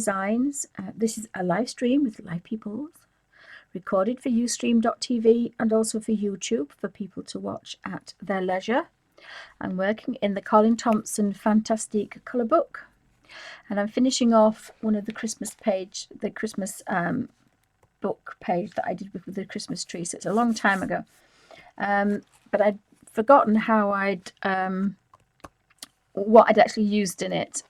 Designs. This is a live stream with live people, recorded for Ustream.tv and also for YouTube for people to watch at their leisure. I'm working in the Colin Thompson Fantastique colour book, and I'm finishing off one of the Christmas book page that I did with the Christmas tree. So it's a long time ago, but I'd forgotten how what I'd actually used in it,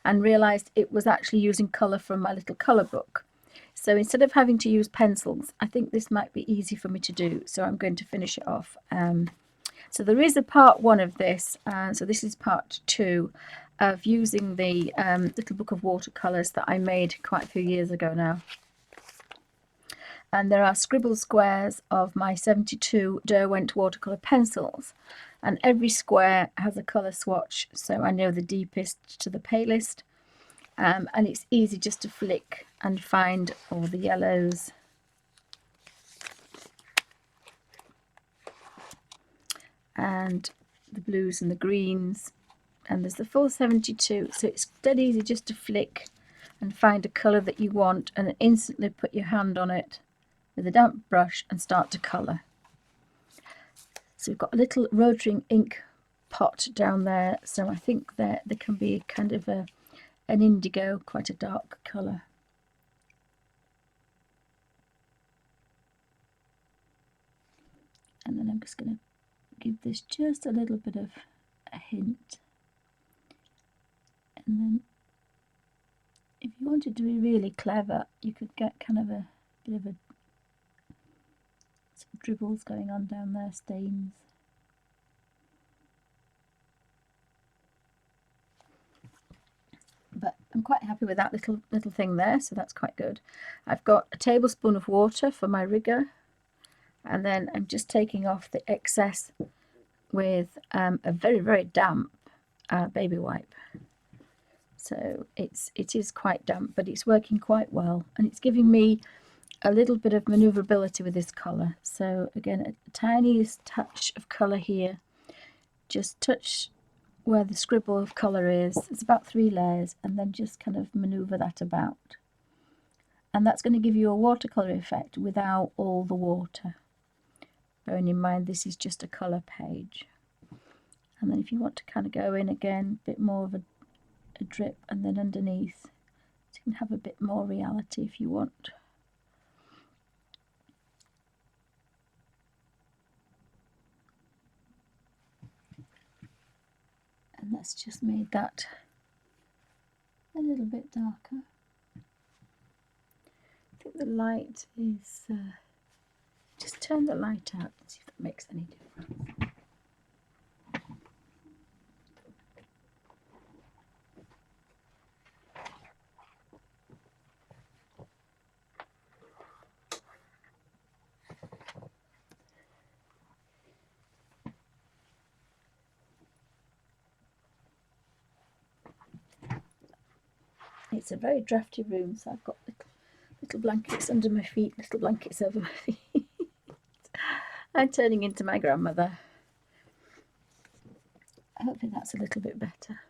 and realised it was actually using colour from my little colour book. So instead of having to use pencils, I think this might be easy for me to do. So I'm going to finish it off. So there is a part 1 of this. So this is part 2 of using the little book of watercolours that I made quite a few years ago now. And there are scribble squares of my 72 Derwent watercolour pencils. And every square has a colour swatch, so I know the deepest to the palest. And it's easy just to flick and find all the yellows and the blues and the greens. And there's the full 72, so it's dead easy just to flick and find a colour that you want and instantly put your hand on it with a damp brush and start to colour. So we've got a little rotary ink pot down there, so I think there can be kind of an indigo, quite a dark colour. And then I'm just going to give this just a little bit of a hint. And then if you wanted to be really clever, you could get kind of a bit of some dribbles going on down there, stains. But I'm quite happy with that little thing there, so that's quite good. I've got a tablespoon of water for my rigger, and then I'm just taking off the excess with a very, very damp baby wipe. So it is quite damp, but it's working quite well, and it's giving me a little bit of manoeuvrability with this colour. So again, a tiniest touch of colour here, just touch where the scribble of colour is. It's about 3 layers, and then just kind of manoeuvre that about. And that's going to give you a watercolour effect without all the water. Bearing in mind this is just a colour page. And then if you want to kind of go in again, a bit more of a drip, and then underneath, so you can have a bit more reality if you want. And that's just made that a little bit darker. I think the light is, just turn the light out and see if that makes any difference. It's a very drafty room, so I've got little blankets under my feet, little blankets over my feet. I'm turning into my grandmother. Hopefully that's a little bit better.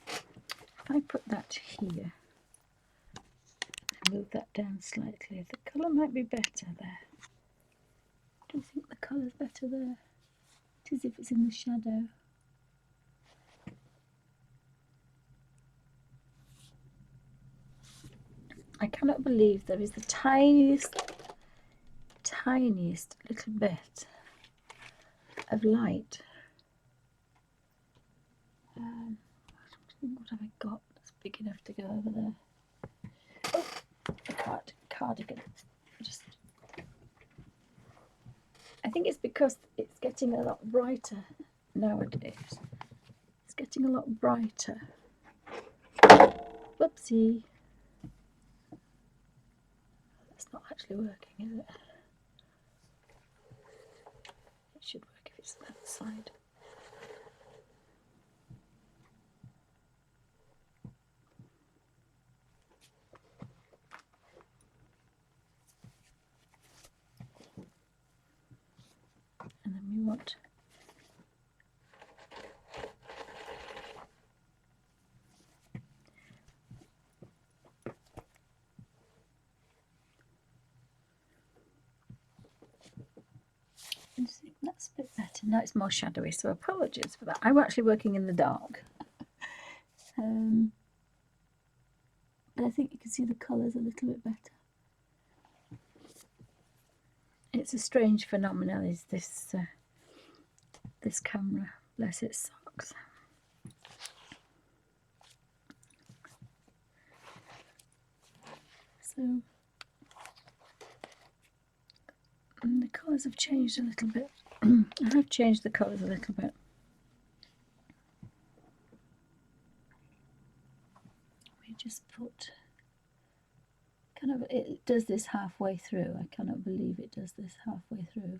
If I put that here, move that down slightly, the colour might be better there. Do you think the colour's better there? It is if it's in the shadow. I cannot believe there is the tiniest little bit of light. What have I got that's big enough to go over there? Oh, the cardigan. I think it's because it's getting a lot brighter nowadays. It's getting a lot brighter. Whoopsie. That's not actually working, is it? It should work if it's that side. That's a bit better. Now it's more shadowy, so apologies for that. I'm actually working in the dark. But I think you can see the colours a little bit better. It's a strange phenomenon, is this this camera. Bless its socks. So, and the colours have changed a little bit. I have changed the colours a little bit. We just put kind of, it does this halfway through. I cannot believe it does this halfway through.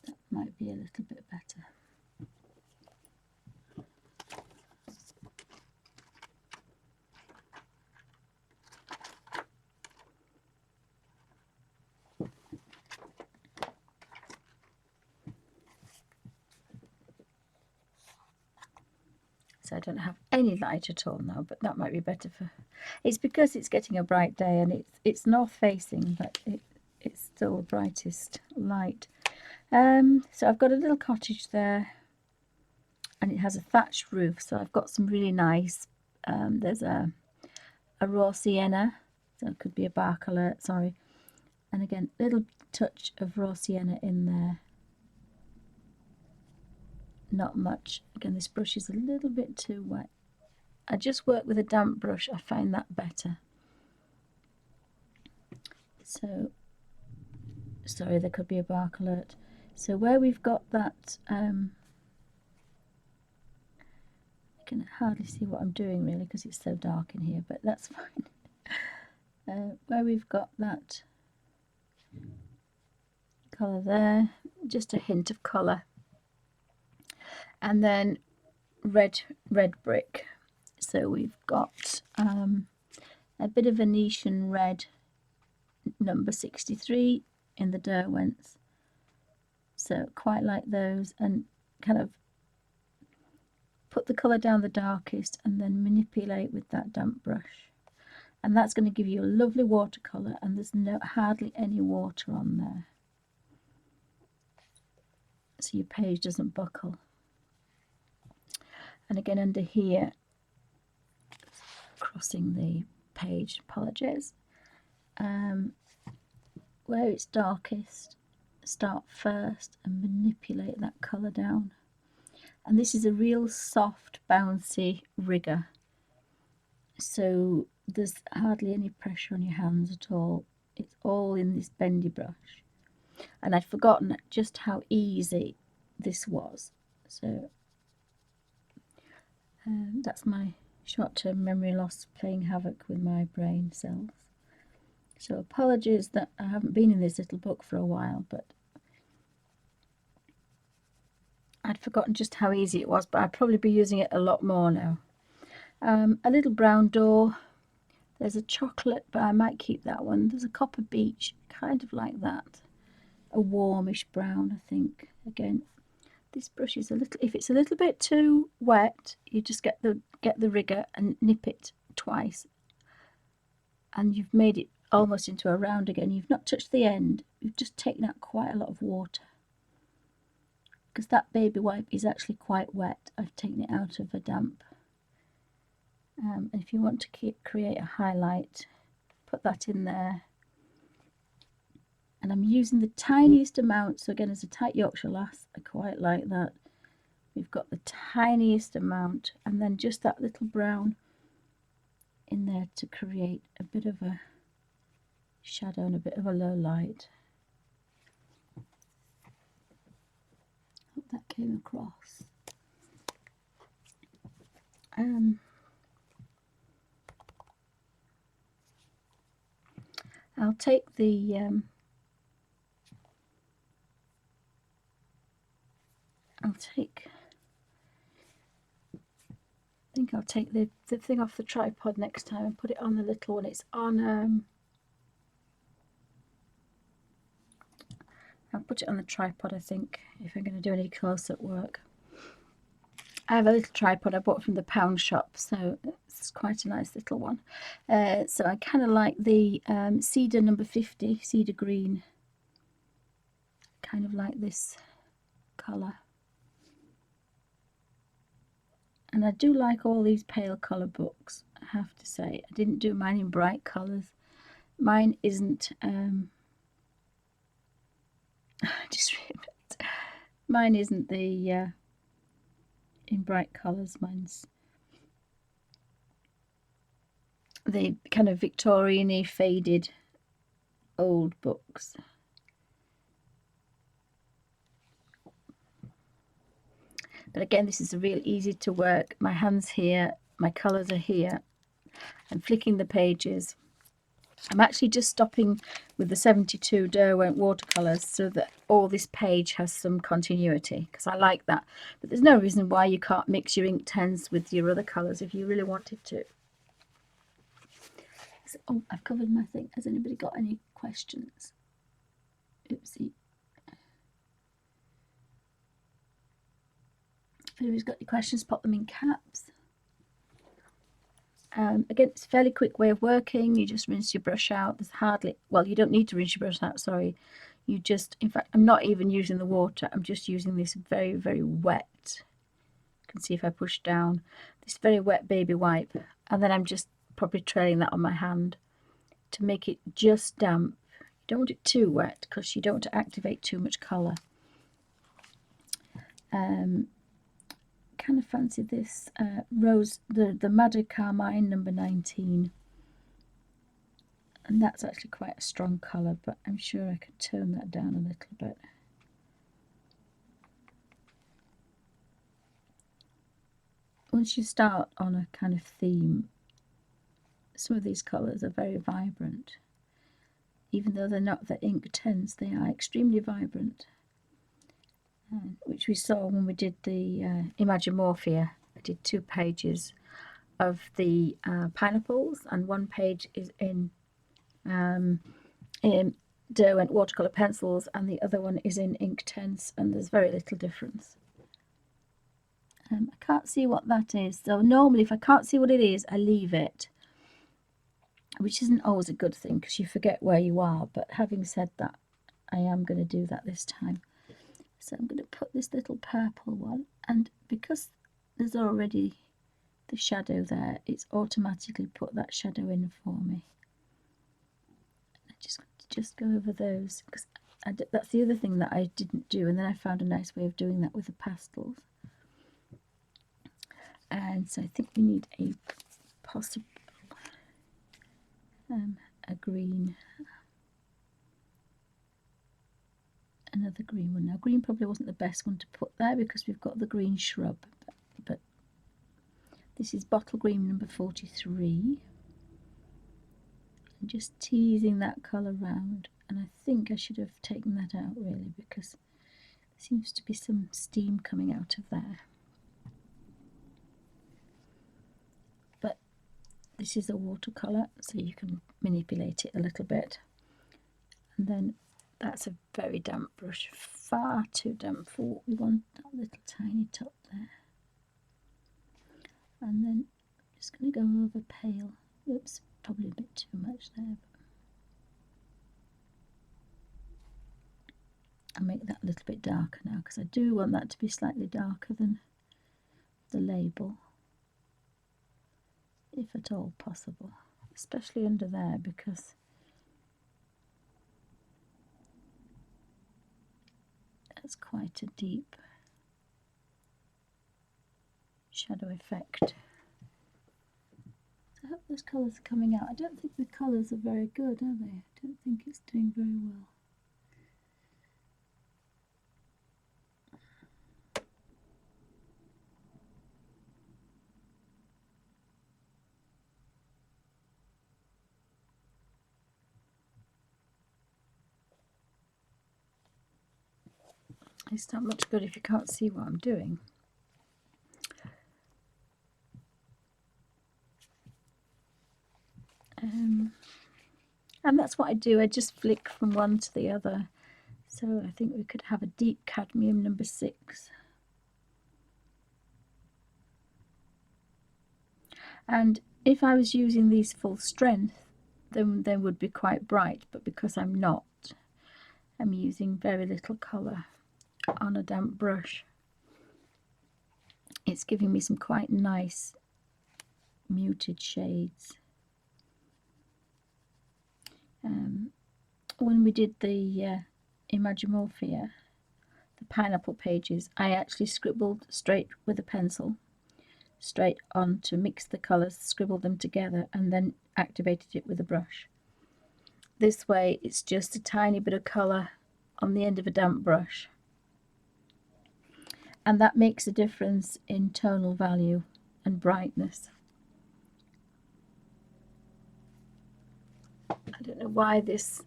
That might be a little bit better. So I don't have any light at all now, but that might be better for... It's because it's getting a bright day and it's north facing, but it's still the brightest light. So I've got a little cottage there and it has a thatched roof, so I've got some really nice, there's a raw sienna, so it could be a bark alert, sorry, and again a little touch of raw sienna in there. Not much. Again, this brush is a little bit too wet. I just work with a damp brush, I find that better. So, sorry, there could be a bark alert. So where we've got that, I can hardly see what I'm doing really because it's so dark in here, but that's fine. Where we've got that colour there, just a hint of colour. And then red brick. So we've got a bit of Venetian red, number 63 in the Derwents. So quite like those, and kind of put the colour down the darkest and then manipulate with that damp brush. And that's going to give you a lovely watercolour, and there's hardly any water on there. So your page doesn't buckle. And again under here, crossing the page, apologies, where it's darkest, start first and manipulate that colour down. And this is a real soft, bouncy rigger, so there's hardly any pressure on your hands at all. It's all in this bendy brush, and I'd forgotten just how easy this was. So that's my short-term memory loss playing havoc with my brain cells. So apologies that I haven't been in this little book for a while, but I'd forgotten just how easy it was, but I'd probably be using it a lot more now. A little brown door. There's a chocolate, but I might keep that one. There's a copper beech, kind of like that. A warmish brown, I think. Again, this brush is a little, if it's a little bit too wet, you just get the rigger and nip it twice, and you've made it almost into a round again. You've not touched the end, you've just taken out quite a lot of water, because that baby wipe is actually quite wet. I've taken it out of a damp. And if you want to create a highlight, put that in there. And I'm using the tiniest amount, so again, as a tight Yorkshire lass, I quite like that. We've got the tiniest amount, and then just that little brown in there to create a bit of a shadow and a bit of a low light. Hope that came across. I'll take the I think I'll take the thing off the tripod next time and put it on the little one. It's on I'll put it on the tripod, I think, if I'm going to do any close-up work. I have a little tripod I bought from the pound shop, so it's quite a nice little one. So I kind of like the cedar number 50, cedar green, kind of like this colour. And I do like all these pale colour books, I have to say. I didn't do mine in bright colours. Mine isn't, mine isn't the, in bright colours. Mine's the kind of Victorian-y, faded, old books. But again, this is real easy to work. My hand's here, my colours are here. I'm flicking the pages. I'm actually just stopping with the 72 Derwent watercolours so that all this page has some continuity, because I like that. But there's no reason why you can't mix your Inktense with your other colours if you really wanted to. So, oh, I've covered my thing. Has anybody got any questions? Oopsie. If anybody's got any questions, pop them in caps. Again, it's a fairly quick way of working. You just rinse your brush out. There's hardly, well, you don't need to rinse your brush out, sorry. You just, in fact, I'm not even using the water. I'm just using this very, very wet. You can see if I push down, this very wet baby wipe. And then I'm just probably trailing that on my hand to make it just damp. You don't want it too wet because you don't want to activate too much colour. Kind of fancy this rose, the Madder Carmine number 19, and that's actually quite a strong colour, but I'm sure I could tone that down a little bit. Once you start on a kind of theme, some of these colours are very vibrant. Even though they're not the Inktense, they are extremely vibrant. Which we saw when we did the Imagimorphia. I did 2 pages of the pineapples, and 1 page is in Derwent watercolour pencils, and the other one is in Inktense, and there's very little difference. I can't see what that is, so normally if I can't see what it is, I leave it, which isn't always a good thing because you forget where you are. But having said that, I am going to do that this time. So I'm going to put this little purple one, and because there's already the shadow there, it's automatically put that shadow in for me. I just go over those, because that's the other thing that I didn't do, and then I found a nice way of doing that with the pastels. And so I think we need a possible a green. Another green one. Now, green probably wasn't the best one to put there because we've got the green shrub, but this is bottle green number 43. I'm just teasing that colour round, and I think I should have taken that out really, because there seems to be some steam coming out of there. But this is a watercolour, so you can manipulate it a little bit. And then that's a very damp brush, far too damp for what we want, that little tiny top there. And then I'm just going to go over pale. Oops, probably a bit too much there. I'll make that a little bit darker now, because I do want that to be slightly darker than the label, if at all possible, especially under there, because that's quite a deep shadow effect. I hope those colours are coming out. I don't think the colours are very good, are they? I don't think it's doing very well. It's not much good if you can't see what I'm doing. And that's what I do. I just flick from one to the other. So I think we could have a deep cadmium number 6. And if I was using these full strength, then they would be quite bright, but because I'm not, I'm using very little colour on a damp brush. It's giving me some quite nice muted shades. When we did the Imagimorphia, the pineapple pages, I actually scribbled straight with a pencil, straight on to mix the colours, scribbled them together, and then activated it with a brush. This way it's just a tiny bit of colour on the end of a damp brush, and that makes a difference in tonal value and brightness. I don't know why this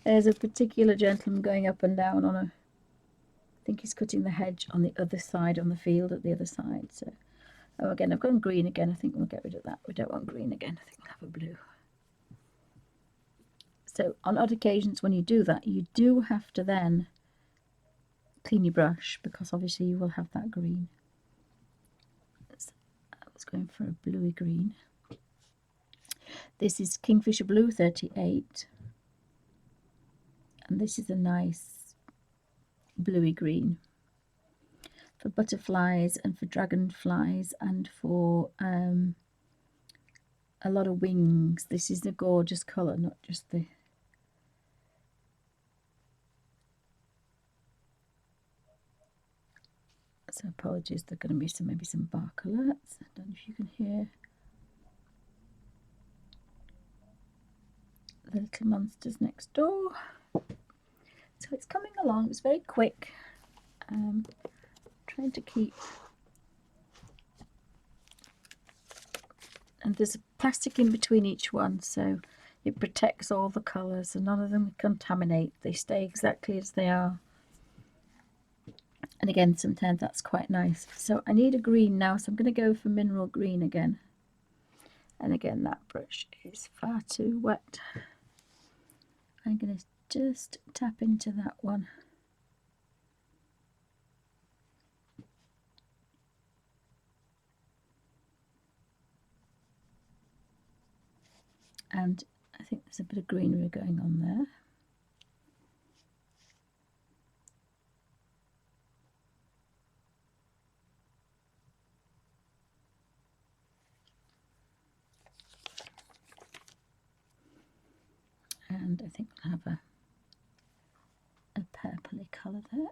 there's a particular gentleman going up and down on I think he's cutting the hedge on the other side, on the field at the other side. So, oh, again, I've gone green again. I think we'll get rid of that. We don't want green again. I think we'll have a blue. So on odd occasions when you do that, you do have to then clean your brush, because obviously you will have that green. So I was going for a bluey green. This is Kingfisher Blue 38, and this is a nice bluey green for butterflies and for dragonflies and for a lot of wings. This is a gorgeous colour, not just the so apologies, there are going to be maybe some bark alerts. I don't know if you can hear the little monsters next door. So it's coming along, it's very quick. Trying to keep, and there's a plastic in between each one, so it protects all the colours and none of them contaminate. They stay exactly as they are. And again, sometimes that's quite nice. So I need a green now, so I'm going to go for mineral green again. And again, that brush is far too wet. I'm going to just tap into that one. And I think there's a bit of greenery going on there. And I think we'll have a purpley colour there.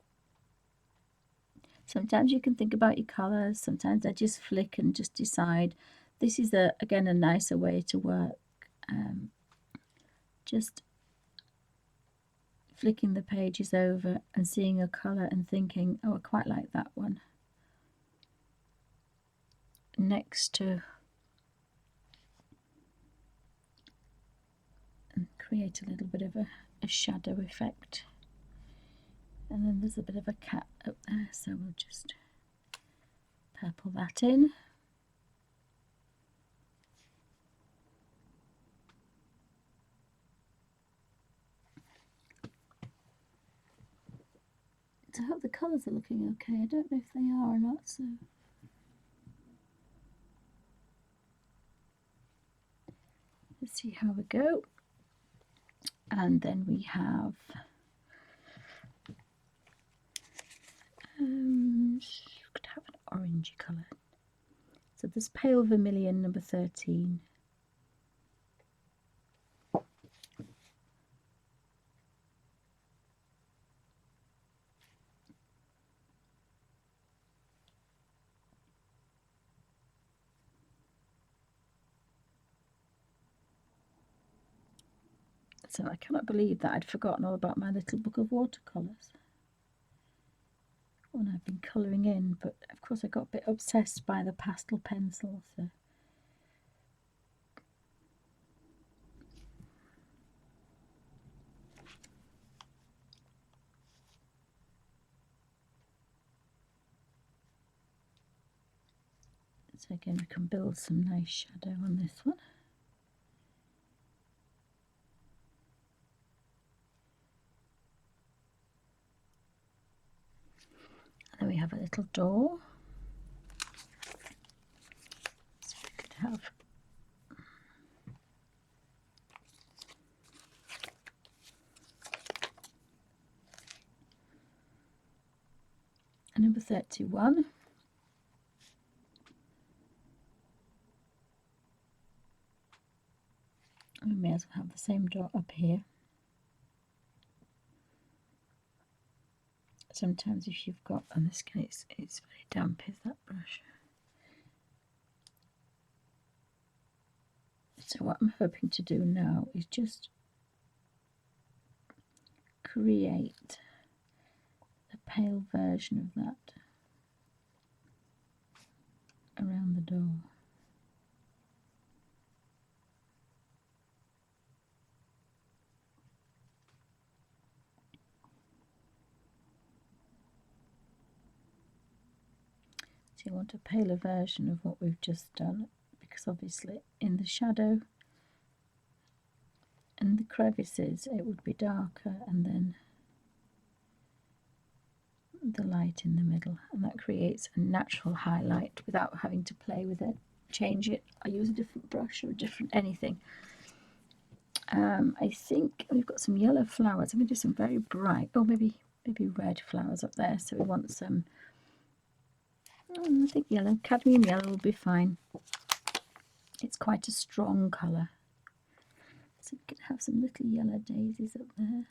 Sometimes you can think about your colours, sometimes I just flick and just decide. This is, again, a nicer way to work. Just flicking the pages over and seeing a colour and thinking, oh, I quite like that one, next to, and create a little bit of a shadow effect. And then there's a bit of a cat up there, so we'll just purple that in. So I hope the colours are looking okay. I don't know if they are or not, so let's see how we go. And then we have could have an orangey colour. So this pale vermilion number 13. So I cannot believe that I'd forgotten all about my little book of watercolours when I've been colouring in, but of course I got a bit obsessed by the pastel pencil. So again, we can build some nice shadow on this one. have a little door. So we could have a number 31. We may as well have the same door up here. Sometimes if you've got, in this case, it's very damp, is that brush. So what I'm hoping to do now is just create a pale version of that around the door. So you want a paler version of what we've just done, because obviously in the shadow and the crevices it would be darker, and then the light in the middle, and that creates a natural highlight without having to play with it, change it. I use a different brush or a different anything. I think we've got some yellow flowers. I'm going to do some very bright, or maybe red flowers up there. So we want some, I think yellow, cadmium yellow will be fine. It's quite a strong colour. So we could have some little yellow daisies up there.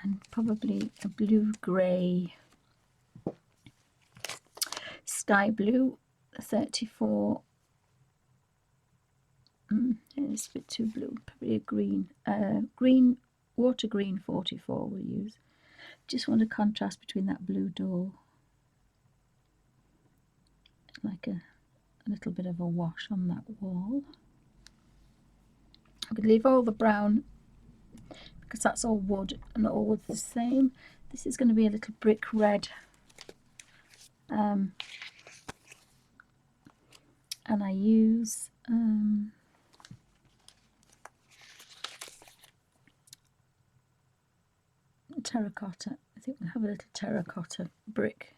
And probably a blue-grey, sky blue, 34. It's a bit too blue. Probably a green, water green 44 we'll use. Just want a contrast between that blue door, like a little bit of a wash on that wall. I could leave all the brown because that's all wood and all wood's the same. This is going to be a little brick red, and I use terracotta. I think we'll have a little terracotta brick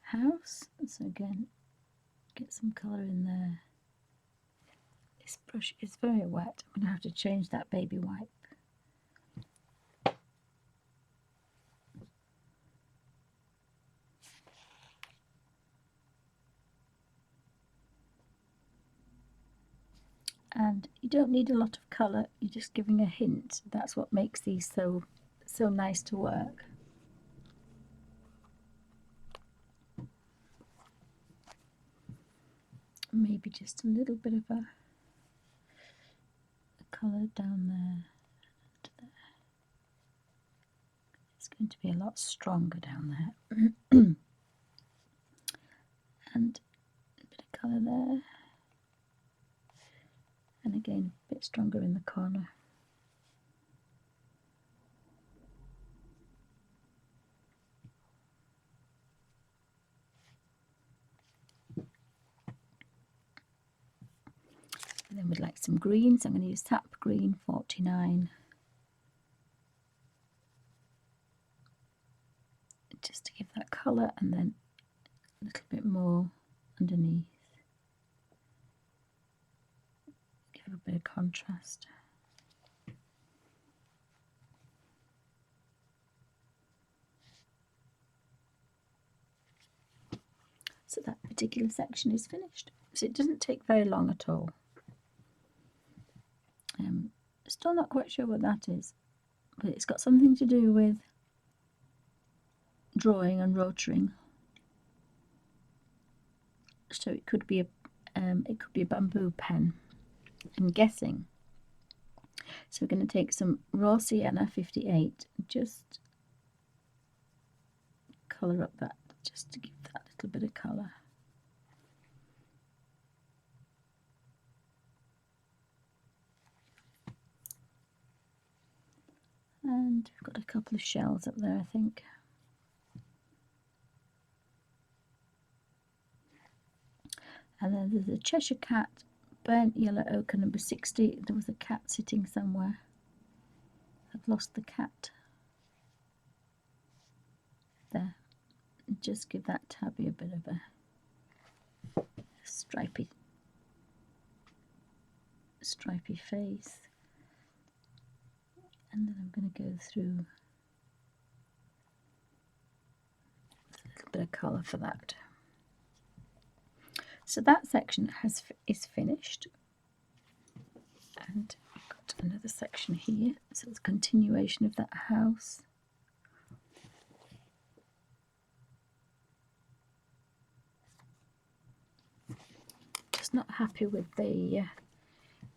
house. So again, get some colour in there. This brush is very wet. I'm going to have to change that baby wipe. And you don't need a lot of colour, you're just giving a hint. That's what makes these so nice to work. Maybe just a little bit of a colour down there to there. It's going to be a lot stronger down there. And a bit of colour there. And again, a bit stronger in the corner. And then we'd like some greens. I'm going to use Sap Green 49. Just to give that colour, and then a little bit more underneath. Give a bit of contrast. So that particular section is finished. So it doesn't take very long at all. Still not quite sure what that is, but it's got something to do with drawing and rotoring. So it could be a bamboo pen, I'm guessing. So we're going to take some raw sienna 58, just colour up that, just to give that little bit of colour. And we've got a couple of shells up there, I think. And then there's a Cheshire Cat, burnt yellow ochre number 60. There was a cat sitting somewhere. I've lost the cat. There. Just give that tabby a bit of a stripy face. And then I'm going to go through a little bit of colour for that. So that section is finished, and I've got another section here, so it's a continuation of that house. Just not happy with the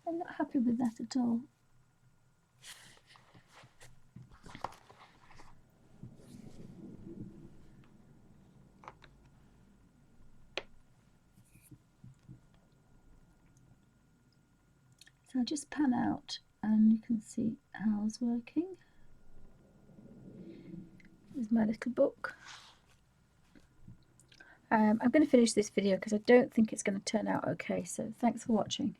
I'm not happy with that at all. So I'll just pan out and you can see how it's working. Here's my little book. I'm going to finish this video because I don't think it's going to turn out okay, so thanks for watching.